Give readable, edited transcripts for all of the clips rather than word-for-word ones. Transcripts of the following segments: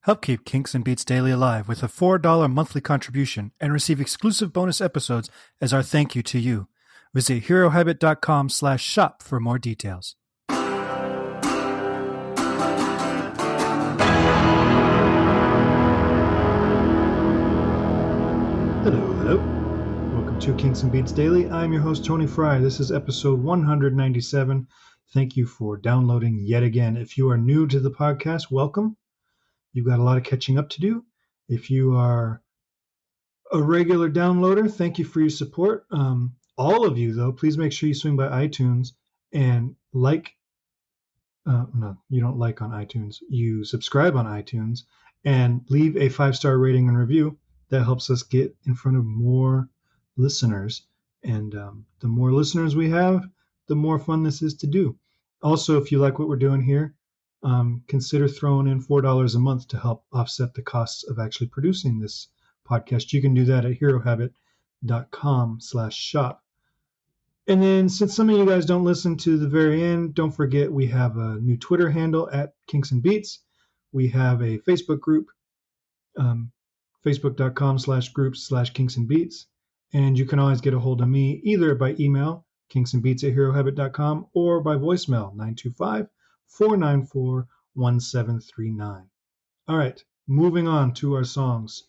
Help keep Kinks and Beats Daily alive with a $4 monthly contribution and receive exclusive bonus episodes as our thank you to you. Visit herohabit.com/shop for more details. Hello. Welcome to Kinks and Beats Daily. I'm your host, Tony Fry. This is episode 197. Thank you for downloading yet again. If you are new to the podcast, welcome. You've got a lot of catching up to do. If you are a regular downloader, thank you for your support. All of you, though, please make sure you swing by iTunes and like. No, you don't like on iTunes. You subscribe on iTunes and leave a 5-star rating and review. That helps us get in front of more listeners. And the more listeners we have, the more fun this is to do. Also, if you like what we're doing here, consider throwing in $4 a month to help offset the costs of actually producing this podcast. You can do that at herohabit.com/shop. And then since some of you guys don't listen to the very end, don't forget we have a new Twitter handle at Kinks and Beats. We have a Facebook group, facebook.com/groups/Kinks and Beats. And you can always get a hold of me either by email, kinksandbeats@herohabit.com, or by voicemail, 925-494-1739. All right, moving on to our songs.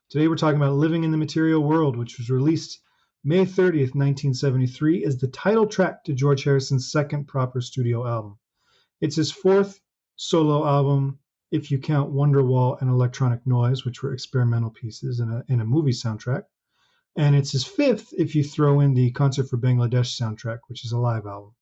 Today we're talking about Living in the Material World, which was released May 30th, 1973, as the title track to George Harrison's second proper studio album. It's his fourth solo album, if you count Wonderwall and Electronic Noise, which were experimental pieces in a movie soundtrack. And it's his fifth if you throw in the Concert for Bangladesh soundtrack, which is a live album.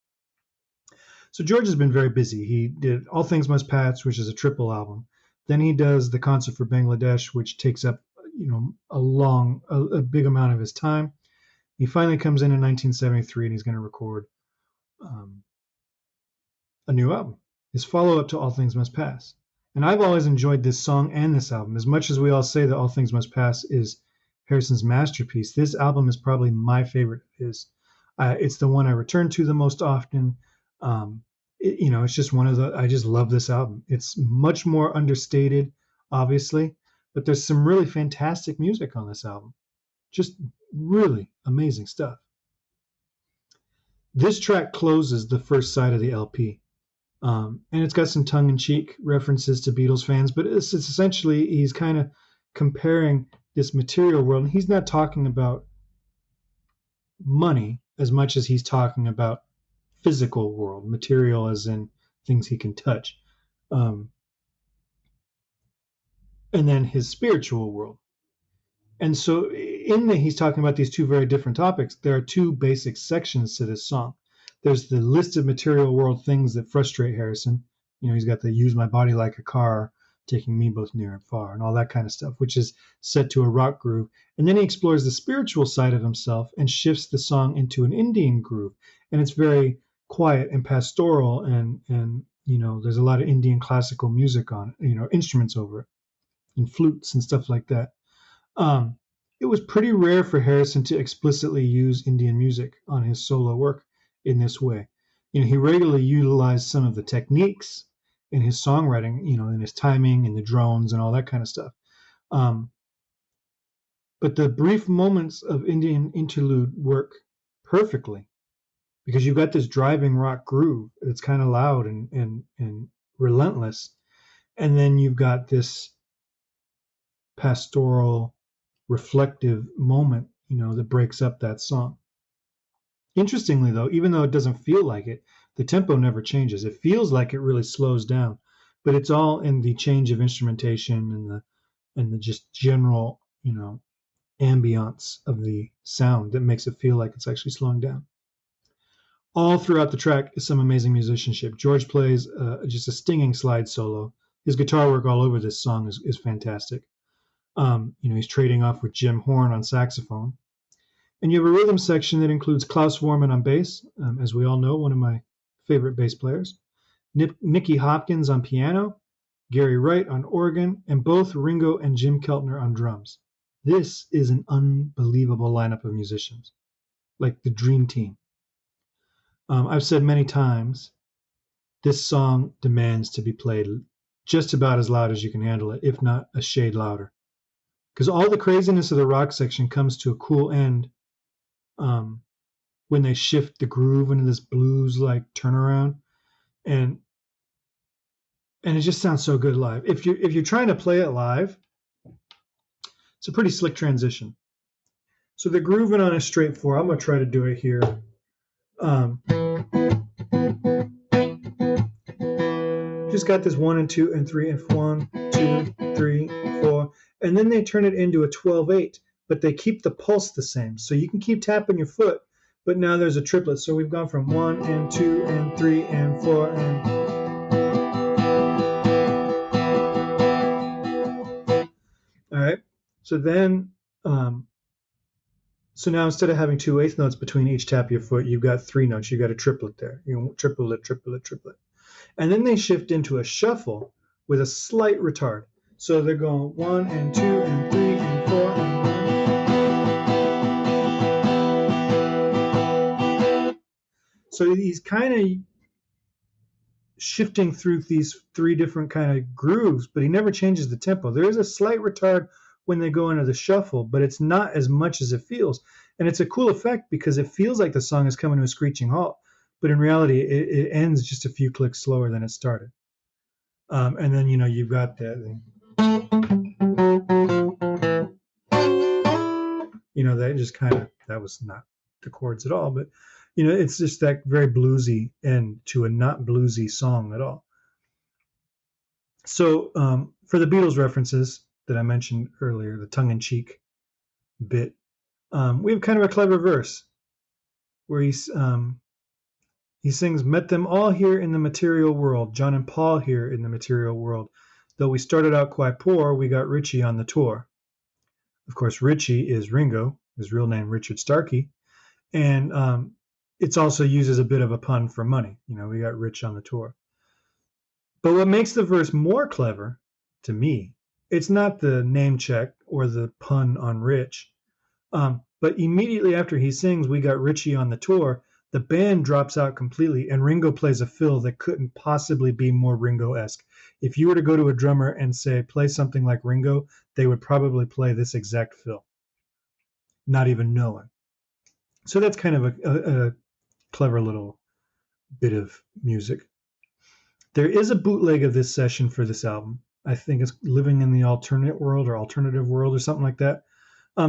So George has been very busy. He did All Things Must Pass, which is a triple album. Then he does the Concert for Bangladesh, which takes up a big amount of his time. He finally comes in 1973, and he's going to record a new album, his follow-up to All Things Must Pass. And I've always enjoyed this song and this album. As much as we all say that All Things Must Pass is Harrison's masterpiece, this album is probably my favorite of his. It's the one I return to the most often. It's just I just love this album. It's much more understated, obviously, but there's some really fantastic music on this album. Just really amazing stuff. This track closes the first side of the LP. And it's got some tongue-in-cheek references to Beatles fans, but it's essentially, he's kind of comparing this material world. And he's not talking about money as much as he's talking about physical world, material as in things he can touch. And then his spiritual world. And so he's talking about these two very different topics. There are two basic sections to this song. There's the list of material world things that frustrate Harrison. He's got the use my body like a car, taking me both near and far, and all that kind of stuff, which is set to a rock groove. And then he explores the spiritual side of himself and shifts the song into an Indian groove. And it's very quiet and pastoral, and there's a lot of Indian classical music on it, instruments over it, and flutes and stuff like that. It was pretty rare for Harrison to explicitly use Indian music on his solo work in this way. He regularly utilized some of the techniques in his songwriting, in his timing and the drones and all that kind of stuff. But the brief moments of Indian interlude work perfectly because you've got this driving rock groove that's kind of loud and relentless. And then you've got this pastoral, reflective moment, that breaks up that song. Interestingly, though, even though it doesn't feel like it, the tempo never changes. It feels like it really slows down, but it's all in the change of instrumentation and the just general, ambiance of the sound that makes it feel like it's actually slowing down. All throughout the track is some amazing musicianship. George plays just a stinging slide solo. His guitar work all over this song is fantastic. He's trading off with Jim Horn on saxophone. And you have a rhythm section that includes Klaus Voormann on bass, as we all know, one of my favorite bass players, Nicky Hopkins on piano, Gary Wright on organ, and both Ringo and Jim Keltner on drums. This is an unbelievable lineup of musicians, like the dream team. I've said many times, this song demands to be played just about as loud as you can handle it, if not a shade louder. Because all the craziness of the rock section comes to a cool end um, when they shift the groove into this blues-like turnaround, and it just sounds so good live. If you're trying to play it live, it's a pretty slick transition. So the grooving on a straight four. I'm gonna try to do it here. Just got this 1 and 2 and 3 and 1, 2, 3, 4, and then they turn it into a 12/8, but they keep the pulse the same. So you can keep tapping your foot, but now there's a triplet. So we've gone from 1 and 2 and 3 and 4 and. All right. So then, so now instead of having 2 eighth notes between each tap of your foot, you've got 3 notes. You've got a triplet there. You know, triplet, triplet, triplet. And then they shift into a shuffle with a slight retard. So they're going 1 and 2 and 3 and 4 and 1. So he's kind of shifting through these 3 different kind of grooves, but he never changes the tempo. There is a slight retard when they go into the shuffle, but it's not as much as it feels. And it's a cool effect because it feels like the song is coming to a screeching halt, but in reality, it ends just a few clicks slower than it started. And then, you've got that thing. That just that was not the chords at all, but, it's just that very bluesy end to a not bluesy song at all. So for the Beatles references that I mentioned earlier, the tongue-in-cheek bit, we have kind of a clever verse where he sings, "Met them all here in the material world, John and Paul here in the material world. Though we started out quite poor, we got Richie on the tour." Of course, Richie is Ringo, his real name Richard Starkey, and it's also used as a bit of a pun for money. We got Rich on the tour. But what makes the verse more clever, to me, it's not the name check or the pun on Rich, but immediately after he sings, "We got Richie on the tour," the band drops out completely, and Ringo plays a fill that couldn't possibly be more Ringo-esque. If you were to go to a drummer and say, play something like Ringo, they would probably play this exact fill, not even knowing. So that's kind of a clever little bit of music. There is a bootleg of this session for this album. I think it's Living in the Alternate World or Alternative World or something like that.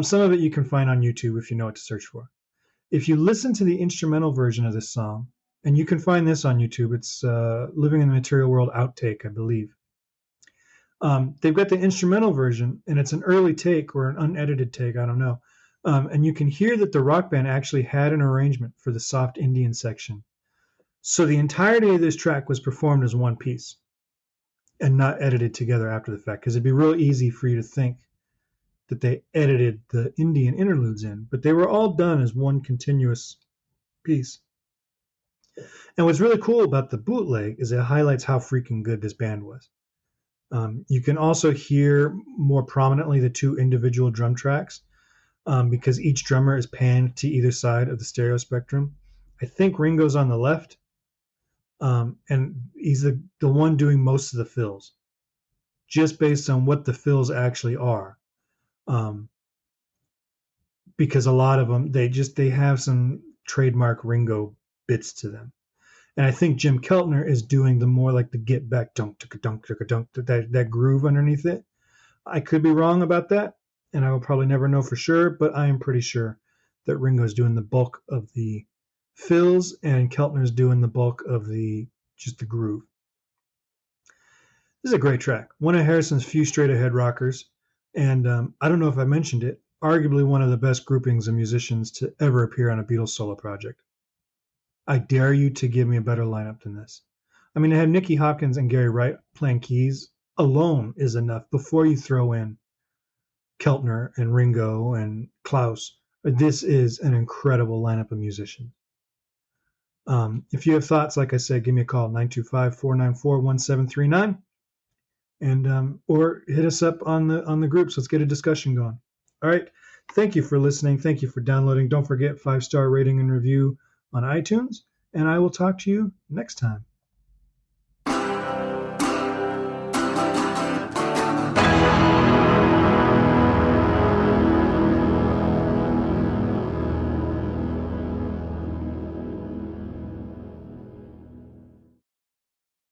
Some of it you can find on YouTube if you know what to search for. If you listen to the instrumental version of this song, and you can find this on YouTube, it's Living in the Material World outtake, I believe. They've got the instrumental version, and it's an early take or an unedited take, I don't know. And you can hear that the rock band actually had an arrangement for the soft Indian section. So the entirety of this track was performed as one piece and not edited together after the fact, because it'd be real easy for you to think that they edited the Indian interludes in, but they were all done as one continuous piece. And what's really cool about the bootleg is it highlights how freaking good this band was. You can also hear more prominently the 2 individual drum tracks because each drummer is panned to either side of the stereo spectrum. I think Ringo's on the left, and he's the one doing most of the fills, just based on what the fills actually are. Because a lot of them, they have some trademark Ringo bits to them. And I think Jim Keltner is doing the more like the get back dunk, dunk, dunk, dunk, that groove underneath it. I could be wrong about that, and I will probably never know for sure, but I am pretty sure that Ringo's doing the bulk of the fills and Keltner's doing the bulk of just the groove. This is a great track. One of Harrison's few straight ahead rockers. And I don't know if I mentioned it, arguably one of the best groupings of musicians to ever appear on a Beatles solo project. I dare you to give me a better lineup than this. I mean, to have Nicky Hopkins and Gary Wright playing keys alone is enough before you throw in Keltner and Ringo and Klaus. This is an incredible lineup of musicians. If you have thoughts, like I said, give me a call, 925-494-1739. And or hit us up on the groups. Let's get a discussion going. All right. Thank you for listening. Thank you for downloading. Don't forget 5-star rating and review on iTunes. And I will talk to you next time.